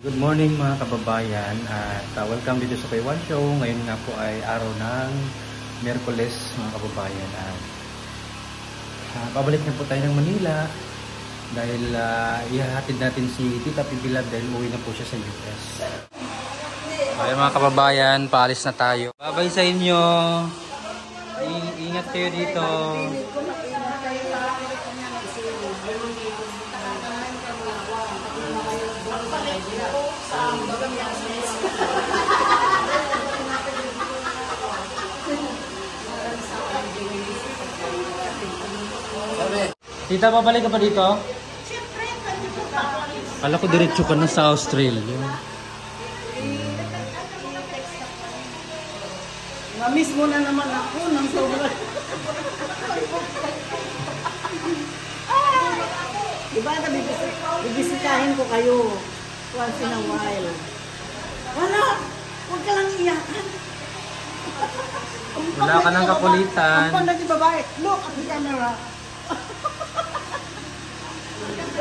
Good morning mga kababayan at welcome dito sa Kuya Juan Show. Ngayon nga po ay araw ng Miyerkules mga kababayan at pabalik na po tayo ng Manila dahil ihahatid natin si Tita Pibilab dahil uwi na po siya sa US. Okay mga kababayan, paalis na tayo. Babay sa inyo. Ingat kayo dito. Tita, babalik ka pa dito? Siyempre, pwede po pa. Kala ko diretso ka na sa Australia. Namiss mo na naman ako ng sobrang. Diba, bibisitahin ko kayo once in a while. Wala, huwag ka lang iyakan. Wala ka ng kakulitan. Ang panda di babae, look at the camera.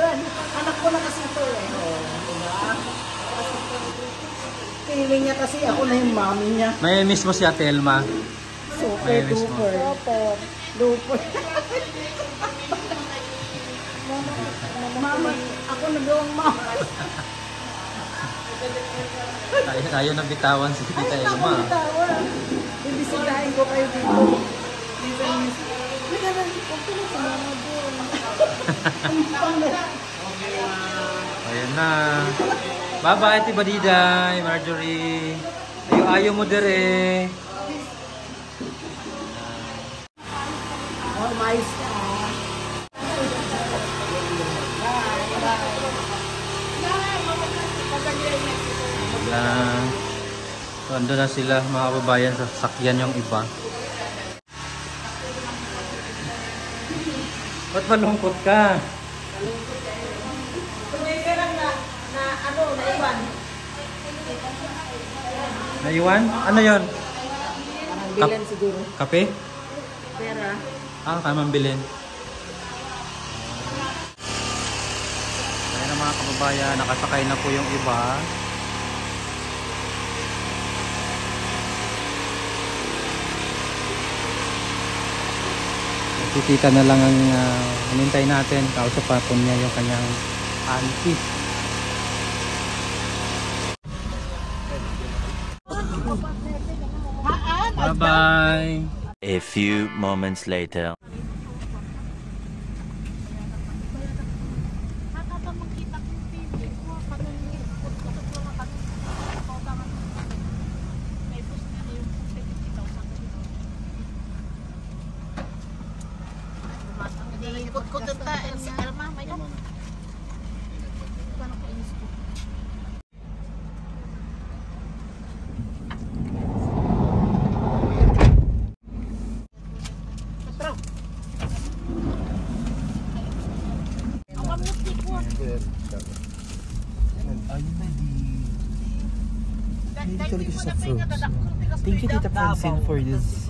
Anak ko na kasi ito eh. Feeling niya kasi ako na yung mami niya. May miss mo si Ate Elma. Super duper. Duper. Mama, ako nagawang mama. Ayaw na bitawan si Tita Elma. Bibisitahin ko kayo dito. Ayan na. Bye-bye, Ate Badiday, Marjorie. Ayaw mo dire. Oh, my star. Wala. So, ando na sila mga kababayan sa sasakyan yung iba. Ba't malungkot ka? Naiwan? Ano yun? Bilan siguro. Kape? Pera. Kaya mambilin. Ayan na mga kababayan, nakasakay na po yung iba. Si Tita na lang ang hinintay natin. Kausap pa po niya yung kanyang auntie. Bye-bye! A few moments later. Ikot-ikot ito. Si Elma, may ka. Paano ko inis ko? Thank you, Tita Francine, for this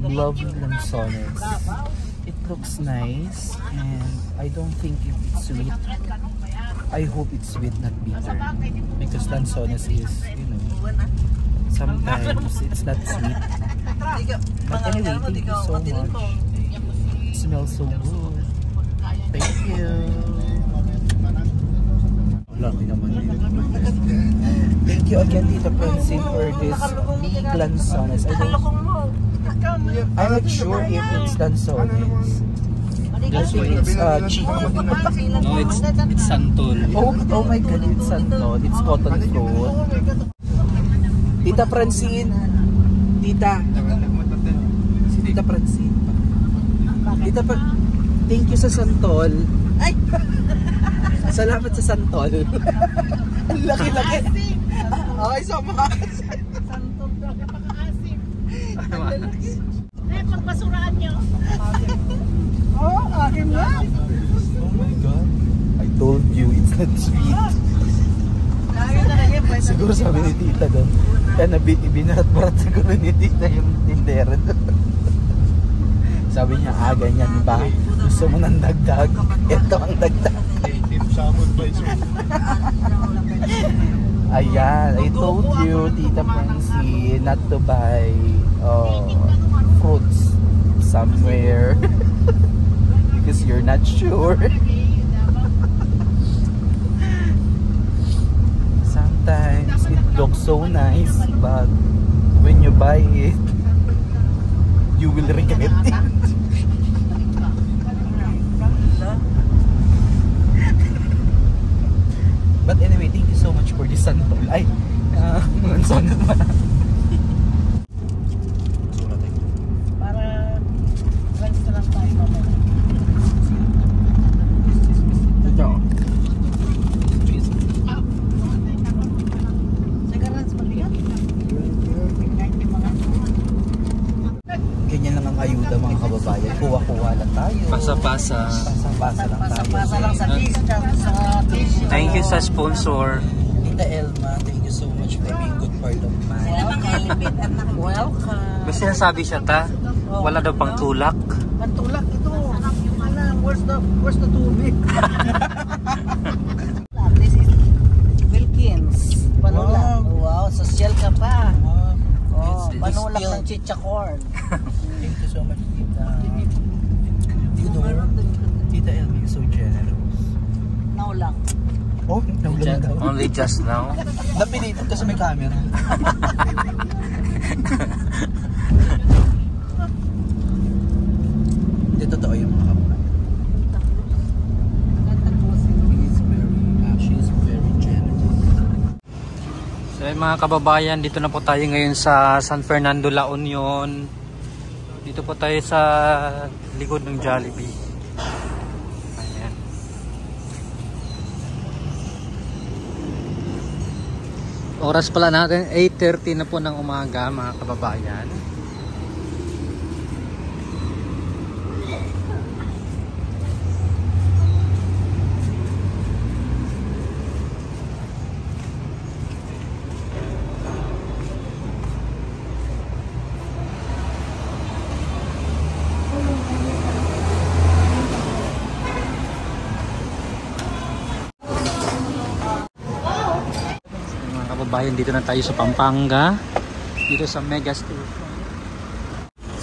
lovely lansones. It looks nice, and I don't think it's sweet. I hope it's sweet, not bitter, because lansones is, sometimes it's not sweet. But anyway, thank you so much. It smells so good. Thank you. Thank you again, Tita Francine, for this big lansones. I'm not sure if it's lansones. This way it's chico. No, it's santol. Oh my god, it's santol. It's cotton fruit. Tita Francine. Tita. Si Tita Francine. Thank you sa santol. Ay! Salamat sa santol. Ang laki-laki. Ay, so maasim. Santol daw, napaka-asim. Pagpasuraan nyo. Oo, akin nga. Oh my god. I told you, it's not sweet. Siguro sabi ni Tita doon. Kaya binarat-barat siguro ni Tita yung tindera doon. Sabi niya, ganyan ba? Gusto mo ng dagdag? Ito ang dagdag. Ayan, I told you, Tita Francine, not to buy fruits somewhere because you're not sure. Sometimes it looks so nice, but when you buy it, you will regret it. But anyway, thank you so much for this santol. Ay, santol pa. Para friends na lang tayo mamaya. Ito. Nagarans mabigat. Ganyan lang ang ayuda mga kababayan. Kuha-kuha lang tayo. Pasa-pasa. Pasa-pasa lang tayo. Pasa lang sa tissue. Thank you sa sponsor. Tita Elma, thank you so much for being good part of mine. Welcome. May sinasabi siya ta, wala daw pang tulak. Pantulak ito. Where's the tubig? This is Wilkins. Panulak. Wow, social ka pa. Oh, panulak ng chichacorn. Thank you so much, Tita. You know, Tita Elma is so generous. Now lang. Oh, nawala daw. Only just now. Napilitan kasi may camera. Hindi, totoo yung mga kababayan. She is very generous. So mga kababayan, dito na po tayo ngayon sa San Fernando, La Union. Dito po tayo sa likod ng Jollibee. Ayan. Oras pala natin 8:30 na po ng umaga mga kababayan. Kababayan, dito na tayo sa Pampanga, dito sa Mega Station.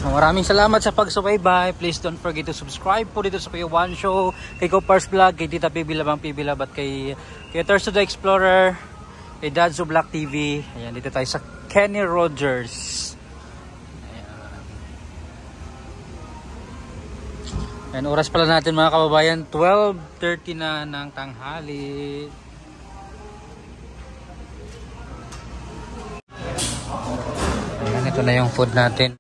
So maraming salamat sa pagsubaybay. Please don't forget to subscribe po dito sa Kuya Juan Show, kay Copars Vlog, kay Tita Pibi Labang Pibi Lab, at kay Thirst to the Explorer, kay Dadzo Black TV. Ayan, dito tayo sa Kenny Rogers. Ayan, oras pala natin mga kababayan, 12:30 na ng tanghali. Ayan, ito na yung food natin.